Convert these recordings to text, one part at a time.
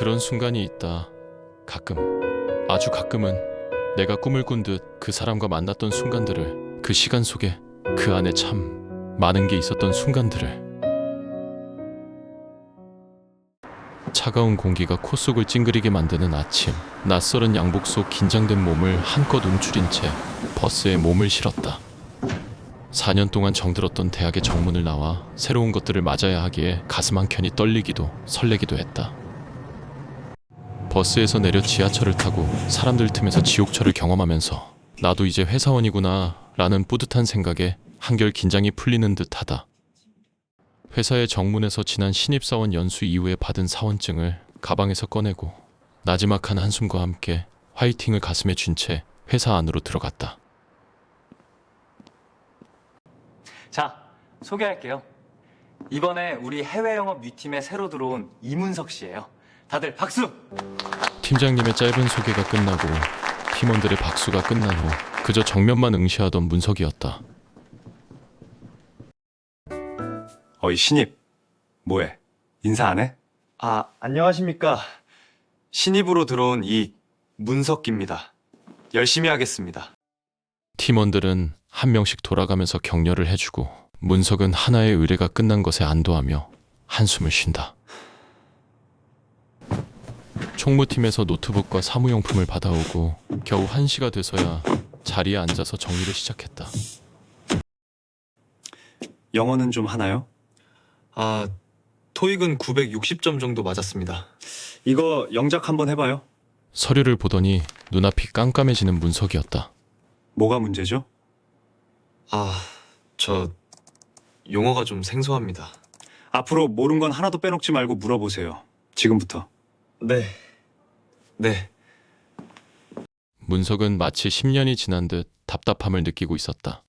그런 순간이 있다. 가끔, 아주 가끔은 내가 꿈을 꾼 듯 그 사람과 만났던 순간들을, 그 시간 속에 그 안에 참 많은 게 있었던 순간들을. 차가운 공기가 콧속을 찡그리게 만드는 아침. 낯설은 양복 속 긴장된 몸을 한껏 움츠린 채 버스에 몸을 실었다. 4년 동안 정들었던 대학의 정문을 나와 새로운 것들을 맞아야 하기에 가슴 한켠이 떨리기도 설레기도 했다. 버스에서 내려 지하철을 타고 사람들 틈에서 지옥철을 경험하면서 나도 이제 회사원이구나 라는 뿌듯한 생각에 한결 긴장이 풀리는 듯하다. 회사의 정문에서 지난 신입사원 연수 이후에 받은 사원증을 가방에서 꺼내고 나지막한 한숨과 함께 화이팅을 가슴에 쥔 채 회사 안으로 들어갔다. 자, 소개할게요. 이번에 우리 해외 영업 U팀에 새로 들어온 이문석 씨예요. 다들 박수! 팀장님의 짧은 소개가 끝나고 팀원들의 박수가 끝난 후 그저 정면만 응시하던 문석이었다. 어이 신입, 뭐해? 인사 안 해? 안녕하십니까. 신입으로 들어온 문석기입니다. 열심히 하겠습니다. 팀원들은 한 명씩 돌아가면서 격려를 해주고 문석은 하나의 의뢰가 끝난 것에 안도하며 한숨을 쉰다. 총무팀에서 노트북과 사무용품을 받아오고 겨우 1시가 돼서야 자리에 앉아서 정리를 시작했다. 영어는 좀 하나요? 토익은 960점 정도 맞았습니다. 이거 영작 한번 해봐요. 서류를 보더니 눈앞이 깜깜해지는 문석이었다. 뭐가 문제죠? 저 용어가 좀 생소합니다. 앞으로 모른 건 하나도 빼놓지 말고 물어보세요. 지금부터. 네. 문석은 마치 10년이 지난 듯 답답함을 느끼고 있었다.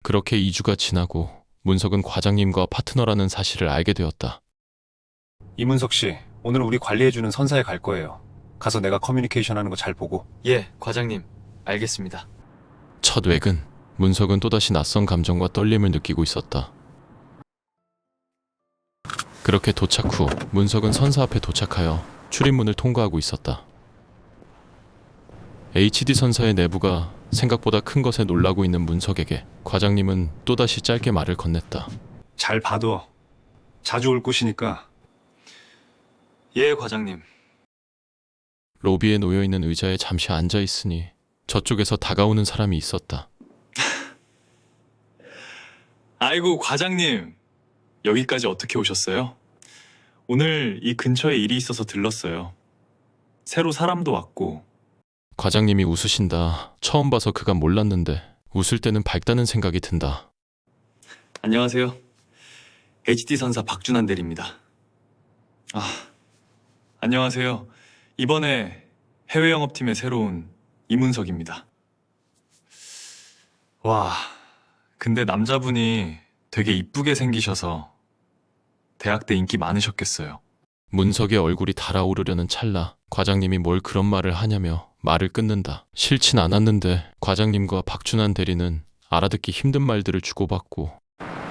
그렇게 2주가 지나고 문석은 과장님과 파트너라는 사실을 알게 되었다. 이문석 씨, 오늘 우리 관리해주는 선사에 갈 거예요. 가서 내가 커뮤니케이션 하는 거 잘 보고. 예, 과장님. 알겠습니다. 첫 외근, 문석은 또다시 낯선 감정과 떨림을 느끼고 있었다. 그렇게 도착 후 문석은 선사 앞에 도착하여 출입문을 통과하고 있었다. HD 선사의 내부가 생각보다 큰 것에 놀라고 있는 문석에게 과장님은 또다시 짧게 말을 건넸다. 잘 봐둬. 자주 올 곳이니까. 예, 과장님. 로비에 놓여있는 의자에 잠시 앉아있으니 저쪽에서 다가오는 사람이 있었다. 아이고, 과장님. 여기까지 어떻게 오셨어요? 오늘 이 근처에 일이 있어서 들렀어요. 새로 사람도 왔고. 과장님이 웃으신다. 처음 봐서 그간 몰랐는데 웃을 때는 밝다는 생각이 든다. 안녕하세요. HD 선사 박준환 대리입니다. 안녕하세요. 이번에 해외 영업팀에 새로 온 이문석입니다. 와, 근데 남자분이 되게 이쁘게 생기셔서 대학 때 인기 많으셨겠어요. 문석의 얼굴이 달아오르려는 찰나 과장님이 뭘 그런 말을 하냐며 말을 끊는다. 싫진 않았는데 과장님과 박준환 대리는 알아듣기 힘든 말들을 주고받고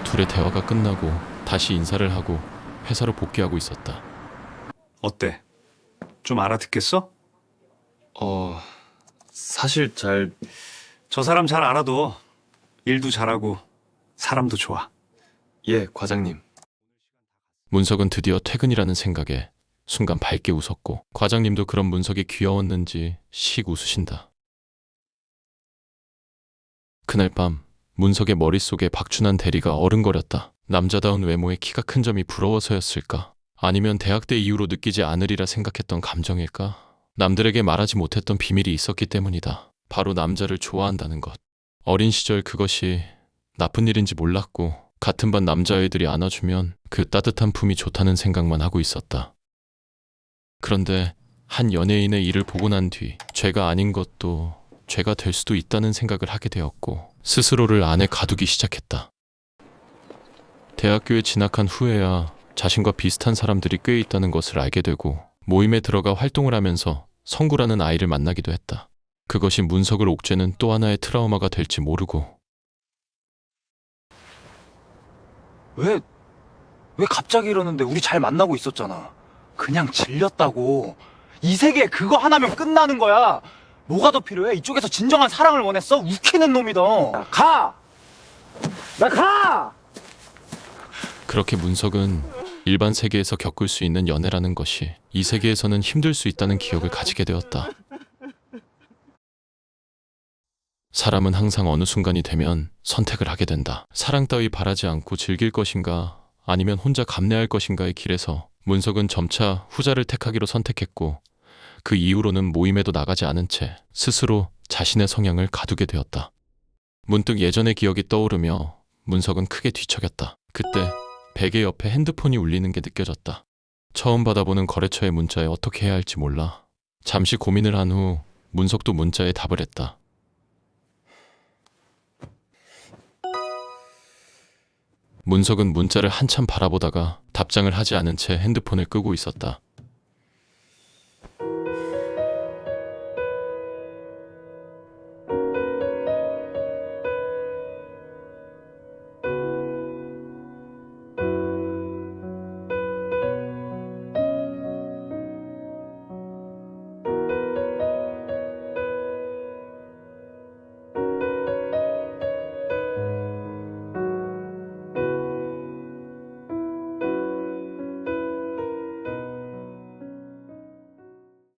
둘의 대화가 끝나고 다시 인사를 하고 회사로 복귀하고 있었다. 어때? 좀 알아듣겠어? 사실 저 사람 잘 알아둬. 일도 잘하고 사람도 좋아. 예, 과장님. 문석은 드디어 퇴근이라는 생각에 순간 밝게 웃었고 과장님도 그런 문석이 귀여웠는지 씩 웃으신다. 그날 밤 문석의 머릿속에 박준환 대리가 어른거렸다. 남자다운 외모에 키가 큰 점이 부러워서였을까? 아니면 대학 때 이후로 느끼지 않으리라 생각했던 감정일까? 남들에게 말하지 못했던 비밀이 있었기 때문이다. 바로 남자를 좋아한다는 것. 어린 시절 그것이 나쁜 일인지 몰랐고 같은 반 남자애들이 안아주면 그 따뜻한 품이 좋다는 생각만 하고 있었다. 그런데 한 연예인의 일을 보고 난 뒤 죄가 아닌 것도 죄가 될 수도 있다는 생각을 하게 되었고 스스로를 안에 가두기 시작했다. 대학교에 진학한 후에야 자신과 비슷한 사람들이 꽤 있다는 것을 알게 되고 모임에 들어가 활동을 하면서 성구라는 아이를 만나기도 했다. 그것이 문석을 옥죄는 또 하나의 트라우마가 될지 모르고. 왜 갑자기 이러는데? 우리 잘 만나고 있었잖아. 그냥 질렸다고. 이 세계에 그거 하나면 끝나는 거야. 뭐가 더 필요해? 이쪽에서 진정한 사랑을 원했어? 웃기는 놈이다. 가! 나 가! 그렇게 문석은 일반 세계에서 겪을 수 있는 연애라는 것이 이 세계에서는 힘들 수 있다는 기억을 가지게 되었다. 사람은 항상 어느 순간이 되면 선택을 하게 된다. 사랑 따위 바라지 않고 즐길 것인가 아니면 혼자 감내할 것인가의 길에서 문석은 점차 후자를 택하기로 선택했고 그 이후로는 모임에도 나가지 않은 채 스스로 자신의 성향을 가두게 되었다. 문득 예전의 기억이 떠오르며 문석은 크게 뒤척였다. 그때 베개 옆에 핸드폰이 울리는 게 느껴졌다. 처음 받아보는 거래처의 문자에 어떻게 해야 할지 몰라. 잠시 고민을 한 후 문석도 문자에 답을 했다. 문석은 문자를 한참 바라보다가 답장을 하지 않은 채 핸드폰을 끄고 있었다.